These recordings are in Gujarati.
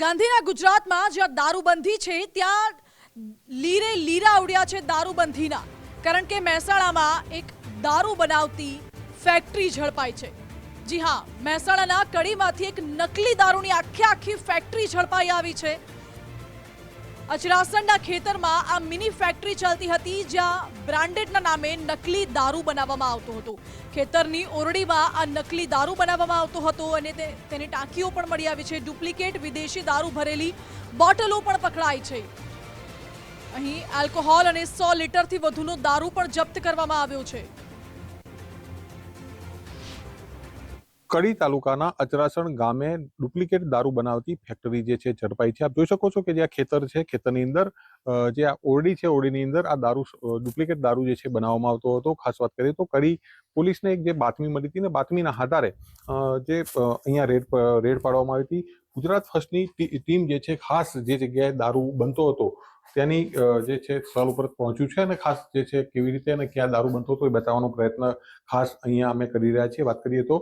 ગાંધીના ગુજરાતમાં જ્યાં દારૂબંધી છે ત્યાં લીરે લીરા ઉડ્યા છે દારૂબંધીના, કારણ કે મહેસાણામાં એક દારૂ બનાવતી ફેક્ટરી ઝડપાઈ છે। જી હા, મહેસાણાના કડીમાંથી એક નકલી દારૂની આખી ફેક્ટરી ઝડપાઈ આવી છે। અચરાસણના ખેતરમાં આ મિની ફેક્ટરી ચાલતી હતી, જ્યાં બ્રાન્ડેડના નામે નકલી દારૂ બનાવવામાં આવતો હતો। ખેતરની ઓરડીમાં આ નકલી દારૂ બનાવવામાં આવતો હતો અને તેની ટાંકીઓ પણ મળી આવી છે। ડુપ્લિકેટ વિદેશી દારૂ ભરેલી બોટલો પણ પકડાઈ છે। અહીં આલ્કોહોલ અને 100 લીટરથી વધુનો દારૂ પણ જપ્ત કરવામાં આવ્યો છે। કડી તાલુકાના અચરાસણ ગામે ડુપ્લિકેટ દારૂ બનાવતી ફેક્ટરી જે છે ઝડપાઈ છે। આપ જોઈ શકો છો કે જે આ ખેતર છે, ખેતરની અંદર જે આ ઓરડી છે, ઓરડીની અંદર આ દારૂ ડુપ્લિકેટ દારૂ જે છે બનાવવામાં આવતો હતો। ખાસ વાત કરીએ તો કડી પોલીસને એક જે બાતમી મળી હતી ને બાતમીના આધારે જે અહીંયા રેડ પાડવામાં આવી હતી। ગુજરાત ફર્સ્ટની ટીમ જે છે ખાસ જે જગ્યાએ દારૂ બનતો હતો તેની જે છે સ્થળ ઉપર પહોંચ્યું છે અને ખાસ જે છે કેવી રીતે અને ક્યાં દારૂ બનતો હતો એ બતાવવાનો પ્રયત્ન ખાસ અહીંયા અમે કરી રહ્યા છીએ। વાત કરીએ તો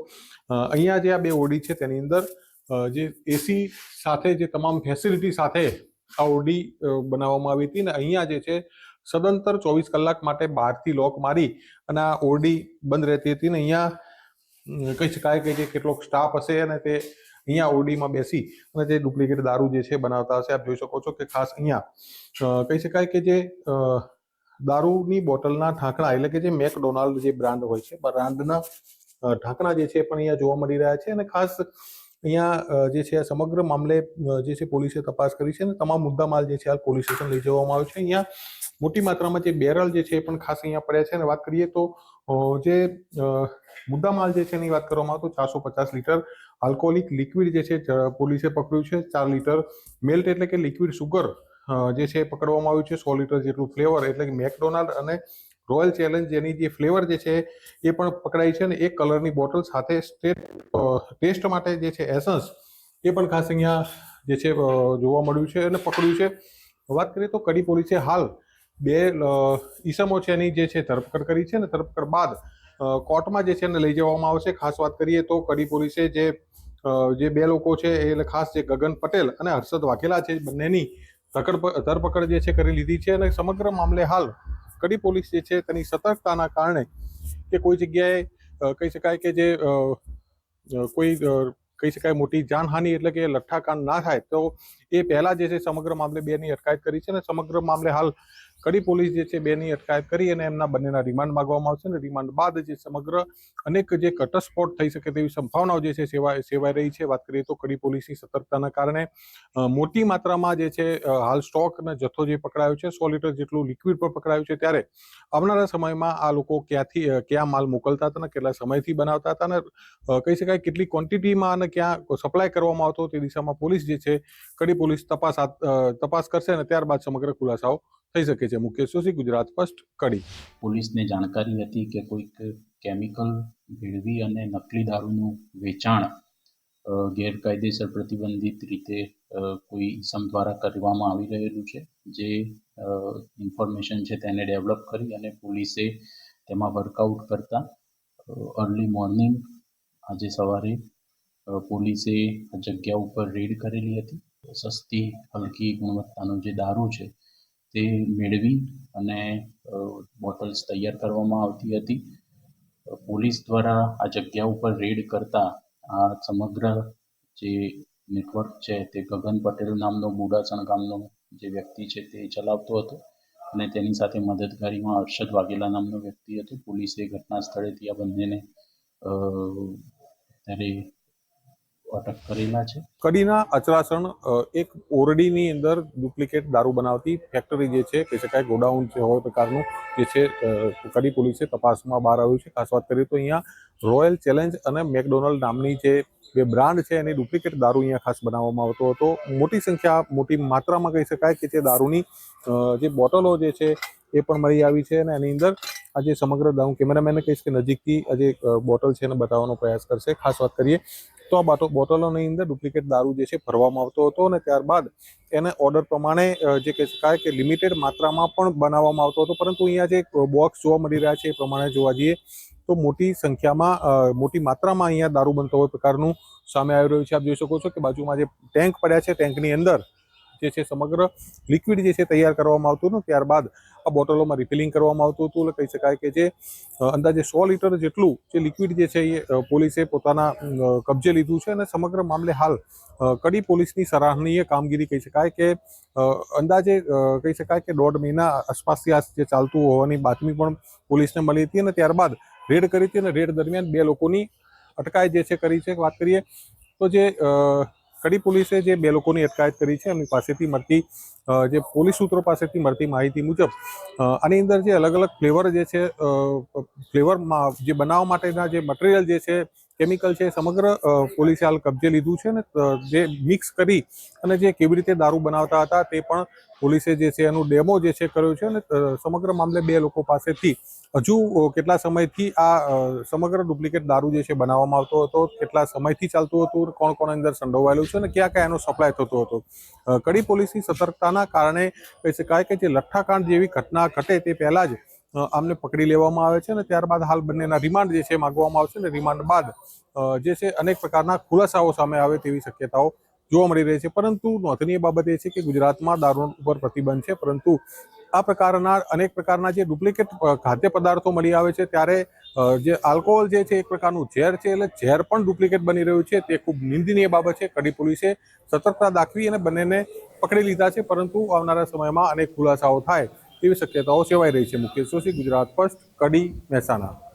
અહીંયા જે આ બે ઓરડી છે તેની અંદર જે એસી સાથે જે તમામ ફેસિલિટી સાથે આ ઓરડી બનાવવામાં આવી હતી ને અહીંયા જે છે સદંતર 24 કલાક માટે બહારથી લોક મારી અને આ ઓરડી બંધ રહેતી હતી ને અહીંયા કહી શકાય કે જે કેટલોક સ્ટાફ હશે અને તે અહીંયા ઓરડીમાં બેસી અને જે ડુપ્લિકેટ દારૂ જે છે બનાવતા હશે। આપ જોઈ શકો છો કે ખાસ અહીંયા કહી શકાય કે જે દારૂની બોટલના ઢાંકણા એટલે કે જે મેકડોનાલ્ડ જે બ્રાન્ડ હોય છે, બ્રાન્ડના ઢાંકણા જે છે પણ અહીંયા જોવા મળી રહ્યા છે અને ખાસ અહીંયા જે છે સમગ્ર મામલે જે છે પોલીસે તપાસ કરી છે અને તમામ મુદ્દામાલ જે છે હાલ પોલીસ સ્ટેશન લઈ જવામાં આવ્યો છે। અહીંયા મોટી માત્રામાં જે બેરલ જે છે એ પણ ખાસ અહીંયા પડ્યા છે અને વાત કરીએ તો જે મુદ્દામાલ જે છે એની વાત કરવામાં આવે તો 450 લીટર આલ્કોહોલિક લિક્વિડ જે છે પોલીસે પકડ્યું છે। 4 લીટર મેલ્ટ એટલે કે લિક્વિડ સુગર જે છે પકડવામાં આવ્યું છે। 100 લીટર જેટલું ફ્લેવર એટલે કે મેકડોનાલ્ડ અને રોયલ ચેલેન્જ જેની જે ફ્લેવર જે છે એ પણ પકડાઈ છે અને એક કલરની બોટલ સાથે ટેસ્ટ માટે જે છે એસન્સ એ પણ ખાસ અહીંયા જે છે જોવા મળ્યું છે અને પકડ્યું છે। વાત કરીએ તો કડી પોલીસે હાલ બે ઈસમો છે એની જે છે ધરપકડ કરી છે અને ધરપકડ બાદ કોર્ટમાં જે છે એને લઈ જવામાં આવશે। ખાસ વાત કરીએ તો કડી પોલીસે જે બે લોકો છે એટલે ખાસ જે ગગન પટેલ અને હર્ષદ વાઘેલા છે બંનેની ધરપકડ જે છે કરી લીધી છે અને સમગ્ર મામલે હાલ કડી પોલીસ જે છે તેની સતર્કતાના કારણે કે કોઈ જગ્યાએ કહી શકાય કે જે કોઈ કહી શકાય મોટી જાનહાનિ એટલે કે લઠ્ઠાકાંડ ના થાય તો એ પહેલા જે છે સમગ્ર મામલે બેની અટકાયત કરી છે અને સમગ્ર મામલે હાલ કડી પોલીસ જે છે બેની અટકાયત કરી અને એમના બંનેના રિમાન્ડ માંગવામાં આવશે અને રિમાન્ડ બાદ જે સમગ્ર અનેક જે ઘટસ્ફોટ થઈ શકે તેવી સંભાવનાઓ જે છે સેવાઈ રહી છે। વાત કરીએ તો કડી પોલીસની સતર્કતાના કારણે મોટી માત્રામાં જે છે હાલ સ્ટોક અને જથ્થો જે પકડાયો છે 100 લીટર જેટલું લિક્વિડ પણ પકડાયું છે। ત્યારે આવનારા સમયમાં આ લોકો ક્યાં માલ મોકલતા હતા અને કેટલા સમયથી બનાવતા હતા અને કહી શકાય કેટલી ક્વોન્ટિટીમાં અને ક્યાં સપ્લાય કરવામાં આવતો તે દિશામાં પોલીસ જે છે કડી પોલીસ તપાસ કરશે અને ત્યારબાદ સમગ્ર ખુલાસાઓ થઈ શકે છે। મુકેશ જોશી, ગુજરાત ફર્સ્ટ, કડી। પોલીસને જાણકારી હતી કે કોઈક કેમિકલ ભેળવી અને નકલી દારૂનું વેચાણ ગેરકાયદેસર પ્રતિબંધિત રીતે કોઈ ઇસમ દ્વારા કરવામાં આવી રહેલું છે। જે ઇન્ફોર્મેશન છે તેને ડેવલપ કરી અને પોલીસે તેમાં વર્કઆઉટ કરતા અર્લી મોર્નિંગ આજે સવારે પોલીસે આ જગ્યા ઉપર રેડ કરેલી હતી। સસ્તી હલકી ગુણવત્તાનો જે દારૂ છે તે મેળવી અને બોટલ્સ તૈયાર કરવામાં આવતી હતી। પોલીસ દ્વારા આ જગ્યા ઉપર રેડ કરતા આ સમગ્ર જે નેટવર્ક છે તે ગગન પટેલ નામનો બુડાસણ ગામનો જે વ્યક્તિ છે તે ચલાવતો હતો અને તેની સાથે મદદગારીમાં હર્ષદ વાઘેલા નામનો વ્યક્તિ હતો। પોલીસે ઘટના સ્થળેથી આ બંનેને ત્યારે અટક કરેલા છે। કડીના અચરાસણ એક ઓરડીની અંદર ડુપ્લિકેટ દારૂ બનાવતી ફેક્ટરી જે છે કહી શકાય ગોડાઉન છે હોય પ્રકારનું જે છે કડી પોલીસે તપાસમાં બહાર આવ્યું છે। ખાસ વાત કરીએ તો અહીંયા રોયલ ચેલેન્જ અને મેકડોનાલ્ડ નામની જે બ્રાન્ડ છે એની ડુપ્લિકેટ દારૂ અહીંયા ખાસ બનાવવામાં આવતો હતો। મોટી માત્રામાં કહી શકાય કે જે દારૂની જે બોટલો જે છે એ પણ મળી આવી છે અને એની અંદર આજે સમગ્ર દારૂ કેમેરામેનને કહીશ કે નજીકથી આજે બોટલ છે એને બતાવવાનો પ્રયાસ કરશે। ખાસ વાત કરીએ તો આ બોટલોની અંદર ડુપ્લિકેટ દારૂ જે છે ભરવામાં આવતો હતો અને ત્યારબાદ એને ઓર્ડર પ્રમાણે જે કહી શકાય કે લિમિટેડ માત્રામાં પણ બનાવવામાં આવતો હતો। પરંતુ અહીંયા જે બોક્સ જોવા મળી રહ્યા છે એ પ્રમાણે જોવા જઈએ તો મોટી સંખ્યામાં મોટી માત્રામાં અહીંયા દારૂ બનતો હોય પ્રકારનું સામે આવી રહ્યું છે. આપ જોઈ શકો છો કે બાજુમાં જે ટેન્ક પડ્યા છે, ટેન્કની અંદર જે છે સમગ્ર લિક્વિડ જે છે તૈયાર કરવામાં આવતું હતું. ત્યારબાદ આ બોટલોમાં રિફિલિંગ કરવામાં આવતું હતું. એટલે કહી શકાય કે જે અંદાજે 100 લીટર જેટલું જે લિક્વિડ જે છે એ પોલીસે પોતાના કબજે લીધું છે અને સમગ્ર મામલે હાલ કડી પોલીસની સરાહનીય કામગીરી કહી શકાય કે અંદાજે કહી શકાય કે 1.5 મહિના આસપાસથી આ જે ચાલતું હોવાની બાતમી પણ પોલીસને મળી હતી અને ત્યારબાદ રેડ કરી હતી અને રેડ દરમિયાન 2 લોકોની અટકાયત જે છે કરી છે. વાત કરીએ તો જે કડી પોલીસે જે 2 લોકોની અટકાયત કરી છે એમની પાસેથી મળતી જે પોલીસ સૂત્રો પાસેથી મળતી માહિતી મુજબ આની અંદર જે અલગ અલગ ફ્લેવર જે છે ફ્લેવરમાં જે બનાવવા માટેના જે મટીરિયલ જે છે કેમિકલ છે સમગ્ર પોલીસે હાલ કબજે લીધું છે ને જે મિક્સ કરી અને જે કેવી રીતે દારૂ બનાવતા હતા તે પણ પોલીસે જે છે એનું ડેમો જે છે કર્યો છે અને સમગ્ર મામલે 2 લોકો પાસેથી હજુ કેટલા સમયથી આ સમગ્ર ડુપ્લિકેટ દારૂ જે છે બનાવવામાં આવતો હતો, કેટલા સમયથી ચાલતું હતું, કોણ કોણ અંદર સંડોવાયેલું છે અને ક્યાં ક્યાં એનો સપ્લાય થતો હતો. કડી પોલીસની સતર્કતાના કારણે કહી શકાય કે જે લઠ્ઠાકાંડ જેવી ઘટના ઘટે તે પહેલા જ આમને પકડી લેવામાં આવે છે અને ત્યારબાદ હાલ બંનેના રિમાન્ડ જે છે માંગવામાં આવશે અને રિમાન્ડ બાદ જે છે અનેક પ્રકારના ખુલાસાઓ સામે આવે તેવી શક્યતાઓ જોવા મળી રહી છે. પરંતુ નોંધનીય બાબત એ છે કે ગુજરાતમાં દારૂ ઉપર પ્રતિબંધ છે, પરંતુ આ પ્રકારના અનેક પ્રકારના જે ડુપ્લિકેટ ખાદ્ય પદાર્થો મળી આવે છે ત્યારે જે આલ્કોહોલ જે છે એક પ્રકારનું ઝેર છે, એટલે ઝેર પણ ડુપ્લિકેટ બની રહ્યું છે. તે ખૂબ નિંદનીય બાબત છે. કડી પોલીસે સતર્કતા દાખવી અને બંનેને પકડી લીધા છે, પરંતુ આવનારા સમયમાં અનેક ખુલાસાઓ થાય તેવી શક્યતાઓ સેવાઈ રહી છે. મુકેશ જોશી, ગુજરાત ફર્સ્ટ, કડી, મહેસાણા.